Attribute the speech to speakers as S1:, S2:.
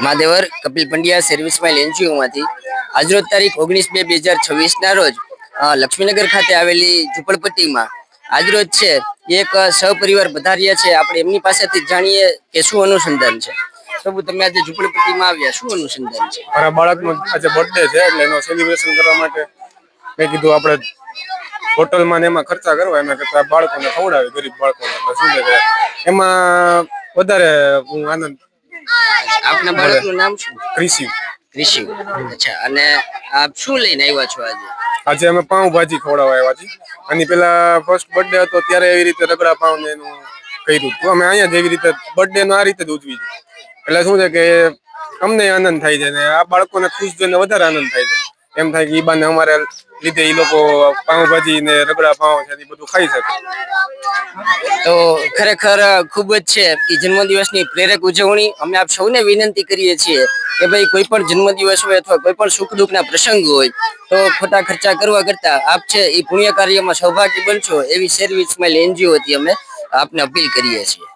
S1: માદેવર Kapil Pandya service mile એનજીઓમાંથી આજરોજ તારીખ 19/2/2026 ના રોજ લક્ષ્મીનગર ખાતે આવેલી ઝુંપડપટ્ટીમાં આજરોજ છે એક સહપરિવાર પધાર્યા છે। આપણે એમની પાસેથી જાણીએ કે શું અનુસંધાન છે। પ્રભુ, તમે આજે ઝુંપડપટ્ટીમાં આવ્યા, શું અનુસંધાન છે?
S2: મારા બાળકનો આજે બર્થડે છે એટલે એનો સેલિબ્રેશન કરવા માટે મેં કીધું આપણે હોટલમાં ને એમાં ખર્ચા કરવા એના કરતા બાળકોને ખવડાવે, ગરીબ બાળકોને, એટલે શું છે કે એમાં વધારે હું આનંદ।
S1: આપના બાળકનું નામ શું?
S2: ક્રિશિવ।
S1: ક્રિશિવ, અચ્છા। અને આપ શું લઈને આવ્યા છો આજે?
S2: આજે અમે પાઉંભાજી ખવડાવવા આવ્યા છીએ। આની પેલા ફર્સ્ટ બર્થડે હતો ત્યારે એવી રીતે રગડા પાઉં ને એનું કર્યું હતું। અમે અહીંયા જેવી રીતે બર્થડે નો આ રીતે જ ઉજવી છે, એટલે શું છે કે અમને આનંદ થાય છે ને આ બાળકોને ખુશ જોઈને વધારે આનંદ થાય છે। એમ થાય કે ઈ બાને અમારે લીધે ઈ લોકો પાઉંભાજી ને રગડા પાઉં છે એ બધું ખાઈ શકે।
S1: તો ખરેખર ખૂબ જ છે એ જન્મદિવસની પ્રેરક ઉજવણી। અમે આપ સૌને વિનંતી કરીએ છીએ કે ભાઈ કોઈ પણ જન્મદિવસ હોય અથવા કોઈ પણ સુખ દુઃખના પ્રસંગ હોય તો ખોટા ખર્ચા કરવા કરતા આપ છે એ પુણ્ય કાર્યમાં સહભાગી બનશો એવી સર્વિસ માઇલ એનજીઓ હતી અમે આપને અપીલ કરીએ છીએ।